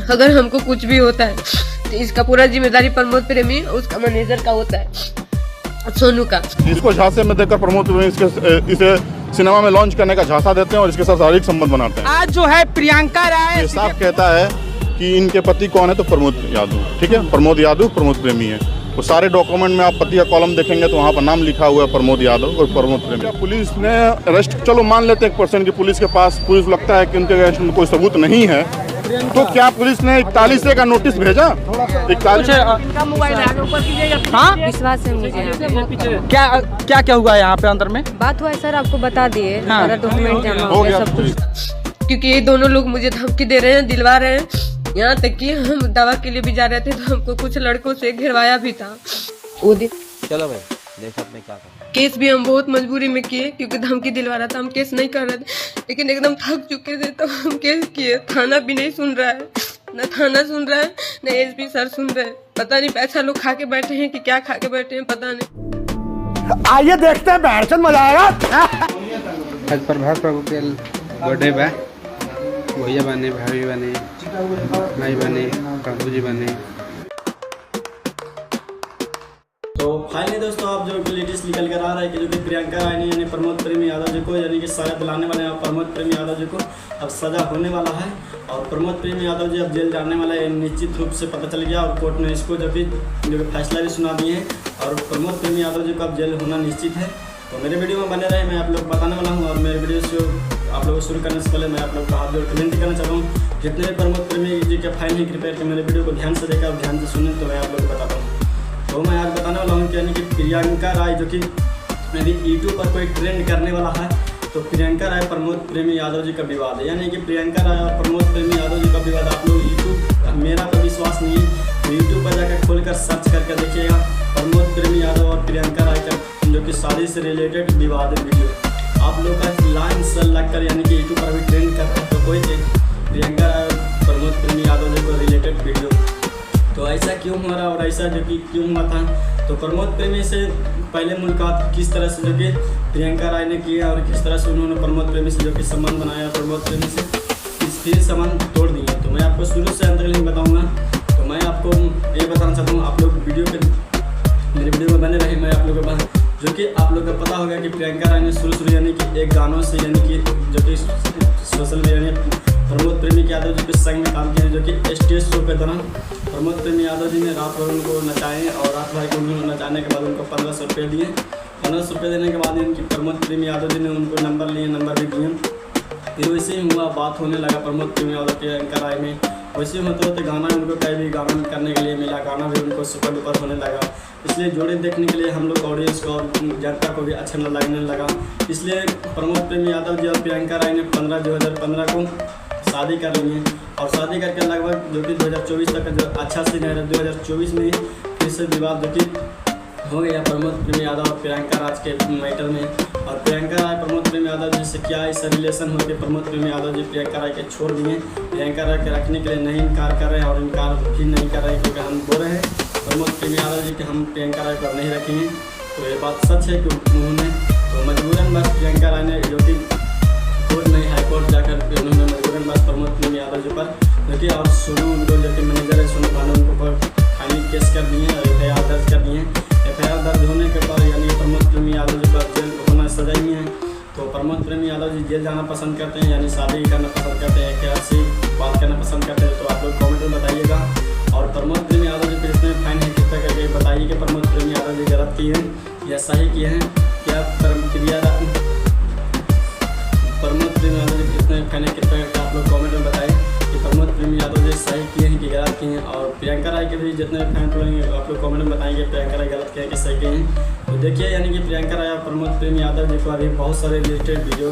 अगर हमको कुछ भी होता है तो इसका पूरा जिम्मेदारी प्रमोद प्रेमी उसका मैनेजर का होता है, सोनू का। इसको झांसे में देकर प्रमोद प्रेमी इसे सिनेमा में लॉन्च करने का झांसा देते हैं और इसके साथ शारीरिक संबंध बनाते हैं। आज जो है प्रियंका राय साफ कहता है कि इनके पति कौन है, तो प्रमोद यादव, ठीक है, प्रमोद यादव प्रमोद प्रेमी है। वो सारे डॉक्यूमेंट में आप पति का कॉलम देखेंगे तो वहाँ पर नाम लिखा हुआ है प्रमोद यादव और प्रमोद प्रेमी। पुलिस ने अरेस्ट, चलो मान लेते हैं 1% की पुलिस के पास पुलिस लगता है कि उनके अगेंस्ट में कोई सबूत नहीं है, तो क्या पुलिस ने 41 का नोटिस भेजा? 41 हाँ विश्वास है मुझे। क्या क्या हुआ यहाँ पे अंदर में? बात हुआ है सर, आपको बता दिए, सारा डॉक्यूमेंट जमा हो हो गया गया सब कुछ। क्योंकि ये दोनों लोग मुझे धमकी दे रहे हैं, दिलवा रहे हैं। यहाँ तक कि हम दवा के लिए भी जा रहे थे तो हमको कुछ लड़कों से घिरवाया भी था वो दिन। चलो भाई देखो अपने क्या करना। केस भी हम बहुत मजबूरी में किए क्योंकि धमकी दिलवा रहा था, हम केस नहीं कर रहे थे, लेकिन एकदम थक चुके थे तो हम केस किए। थाना भी नहीं सुन रहा है, न थाना सुन रहा है न एसपी सर सुन रहे हैं। पता नहीं पैसा लोग खा के बैठे हैं कि क्या खा के बैठे हैं, पता नहीं। आइए देखते हैं, बैठन मजा आएगा। आज प्रभात प्रभु के बर्थडे बा, भैया बने, भाभी बने, भाई बने, प्रभु जी बने। तो फाइनली दोस्तों आप जो लेटेस्ट निकल कर आ रहा है कि जो कि प्रियंका राय ने यानी प्रमोद प्रेमी यादव जी को यानी कि सजा दिलाने वाले हैं प्रमोद प्रेमी यादव जी को अब सजा होने वाला है और प्रमोद प्रेमी यादव जी अब जेल जाने वाला है, निश्चित रूप से पता चल गया और कोर्ट ने इसको जो कि फैसला भी सुना दिए हैं और प्रमोद प्रेमी यादव जी को अब जेल होना निश्चित है। तो मेरे वीडियो में बने रहे, मैं आप लोग बताने वाला हूँ और मेरे वीडियो से आप लोगों को शुरू करने से पहले मैं आप लोग को हाथ जोड़ के विनती करना चाहता हूँ, जितने भी प्रमोद प्रेमी जी के फाइन है कृपया करके मेरे वीडियो को ध्यान से देखा और ध्यान से सुने तो मैं आप लोग को बताता हूँ। तो मैं आज बताने वाला हूँ कि यानी कि प्रियंका राय जो कि अभी यूट्यूब पर कोई ट्रेंड करने वाला है, तो प्रियंका राय प्रमोद प्रेमी यादव जी का विवाद है, यानी कि प्रियंका राय और प्रमोद प्रेमी यादव जी का विवाद। आप लोग यूट्यूब, मेरा तो विश्वास नहीं है तो यूट्यूब पर जाकर खोलकर सर्च करके देखिएगा प्रमोद प्रेमी यादव और प्रियंका राय का जो कि शादी से रिलेटेड विवाद है वीडियो। आप लोग का लाइन से लग कर यानी कि यूट्यूब पर भी ट्रेंड कर रहे हैं तो कोई प्रियंका राय और प्रमोद प्रेमी यादव जी को रिलेटेड वीडियो। तो ऐसा क्यों हो रहा और ऐसा जो कि क्यों हुआ था, तो प्रमोद प्रेमी से पहले मुलाकात किस तरह से जो कि प्रियंका राय ने किया और किस तरह से उन्होंने प्रमोद प्रेमी से जो कि संबंध बनाया, प्रमोद प्रेमी से फिर संबंध तोड़ दिए। तो मैं आपको शुरू से अंत तक बताऊंगा। तो मैं आपको ये बताना चाहता हूँ, आप लोग वीडियो के मेरे वीडियो में बने रहे। मैं आप लोगों को जो कि आप लोग को पता होगा कि प्रियंका राय ने शुरू यानी कि एक गानों से यानी कि जो कि सोशल मीडिया प्रमोद प्रेमी यादव जी के संग में काम किया, जो कि स्टेज शो के दौरान प्रमोद प्रेमी यादव जी ने रात भर उनको नचाए और रात भर को उन्होंने नचाने के बाद उनको 1500 रुपये दिए। 1500 रुपये देने के बाद इनकी प्रमोद प्रेमी यादव जी ने उनको नंबर लिए, नंबर भी दिए। फिर वैसे ही हुआ, बात होने लगा प्रमोद प्रेमी यादव प्रियंका राय में। वैसे होते होते गाना उनको कहीं भी गाना करने के लिए मिला, गाना भी उनको सुपर डुपर होने लगा। इसलिए जोड़े देखने के लिए हम लोग ऑडियंस को और जनता को भी अच्छा लगने लगा। इसलिए प्रमोद प्रेमी यादव जी और प्रियंका राय ने 2015 को शादी कर ली है और शादी करके लगभग जो कि 2024 तक जो अच्छा सीन है, 2024 में फिर से विवाद जो कि हो गया प्रमोद प्रेमी यादव और प्रियंका राज के मैटर में। और प्रियंका राय प्रमोद प्रेमी यादव जी से क्या ऐसा रिलेशन हो कि प्रमोद प्रेमी यादव जी प्रियंका राय के छोड़ दिए। प्रियंका राय के रखने के लिए नहीं इनकार कर रहे हैं और इनकार भी नहीं कर रहे हैं क्योंकि हम बोल रहे हैं प्रमोद प्रेमी यादव जी कि हम प्रियंका राय को नहीं रखेंगे। तो ये बात सच है कि उन्होंने तो मजबूरन बस प्रियंका राय ने जो कि कोर्ट नहीं हाईकोर्ट जाकर उन्होंने मजबूरन बस प्रमोद प्रेमी यादव जी पर जो कि और सोनू उनको जो कि मैनेजर है सोनू भानु उनको पर फाइनली केस कर दिए और FIR दर्ज कर दिए। FIR दर्ज होने के बाद यानी प्रमोद प्रेमी यादव जी पर जेल होना सजा ही है। तो प्रमोद प्रेमी यादव जी जेल जाना पसंद करते हैं यानी शादी करना पसंद करते हैं, क्या से बात करना पसंद करते हैं, तो आप लोग कॉमेंट में बताइएगा। और प्रमोद प्रेमी यादव जी पर इसमें फाइन है कृपया करके बताइए कि प्रमोद प्रेमी यादव जी गलत किए हैं या सही किए हैं, क्या क्रिया प्रमोद प्रेमी यादव जी कितने फाइन है कृपया करके आप लोग कॉमेंट में बताएं कि प्रमोद प्रेमी यादव जी सही किए हैं कि गलत किए हैं। और प्रियंका राय के भी जितने फैन होंगे आप लोग कॉमेंट में बताएंगे प्रियंका राय गलत किए हैं कि सही किए हैं। तो देखिए यानी कि प्रियंका राय और प्रमोद प्रेमी यादव जी को अभी बहुत सारे रिलेटेड वीडियो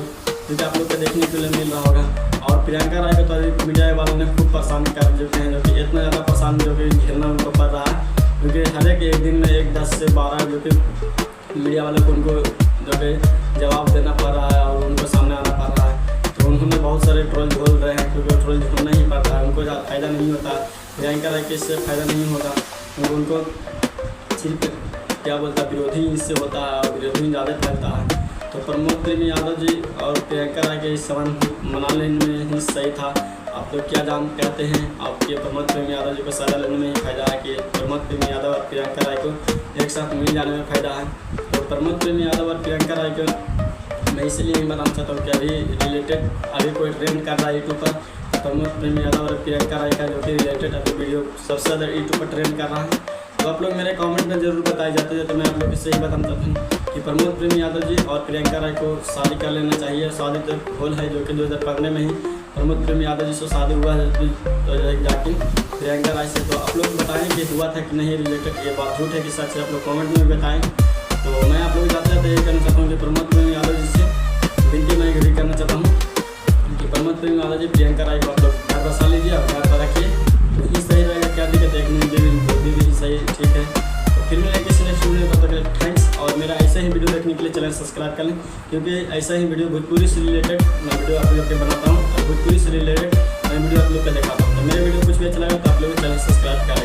जो आप लोग को देखने के लिए मिल रहा होगा। और प्रियंका राय को तो अभी मीडिया वालों ने खूब परेशान कर चुके हैं, जो कि इतना ज़्यादा परेशान जो कि झेलना उनको पड़ रहा है क्योंकि हर एक दिन में 10 से 12 जो कि मीडिया वालों को उनको जो कि जवाब देना पड़ रहा है और उनको सामने आना पड़ रहा है। तो उन्होंने बहुत सारे ट्रोल बोल रहे हैं क्योंकि ट्रोल होना ही पड़ता है, उनको फ़ायदा नहीं होता। प्रियंका राय के इससे फ़ायदा नहीं होता, उनको सिर्फ क्या बोलता है विरोधी इससे होता है और विरोधी ज़्यादा फैलता है। तो प्रमोद प्रेमी यादव जी और प्रियंका राय के इस संबंध मनाने में ही सही था आप लोग क्या कहते हैं? आपके प्रमोद प्रेमी यादव जी को सजा लेने में ही फायदा है कि प्रमोद प्रेमी यादव और प्रियंका राय को एक साथ मिल जाने में फायदा है? तो प्रमोद प्रेमी यादव और प्रियंका राय को मैं इसलिए बताना चाहता हूँ कि अभी रिलेटेड अभी कोई ट्रेंड कर रहा है यूट्यूब पर प्रमोद प्रेमी यादव और प्रियंका राय का, जो कि रिलेटेड अभी वीडियो सबसे ज़्यादा यूट्यूब पर ट्रेंड कर रहा है। तो आप लोग मेरे कमेंट में जरूर बताए जाते हैं। तो मैं आप लोग से ही बताना चाहता हूँ कि प्रमोद प्रेमी यादव जी और प्रियंका राय को शादी कर लेना चाहिए। शादी तो होल है, जो कि 2015 में ही प्रमोद प्रेमी यादव जी से शादी हुआ है जाके प्रियंका राय से। तो आप लोग बताएं कि हुआ था कि नहीं, रिलेटेड ये बात झूठ है कि सच है, आप लोग कमेंट में बताएं। तो मैं आप लोग जाते जाते ये कहना चाहता हूँ कि प्रमोद प्रेमी यादव जी से विनती मैं यही करना चाहता हूँ कि प्रमोद प्रेमी यादव जी प्रियंका राय को आप लोग घर बसा लीजिए और घर पर रखिए, तो ये सही रहेगा। क्या दिक्कत है? एक भी सही, ठीक है। तो फिर मिलेंगे किसी नेक्स्ट वीडियो में, तब तक थैंक्स। और मेरा ऐसा ही वीडियो देखने के लिए चैनल सब्सक्राइब कर लें, क्योंकि ऐसा ही वीडियो भोजपुरी से रिलेटेड मैं वीडियो आप लोग के बनाता हूँ और भोजपुरी से रिलेटेड मैं वीडियो आप लोग का दिखाता हूँ। तो मेरे वीडियो कुछ भी अच्छा लगा तो आप लोग चैनल सब्सक्राइब कर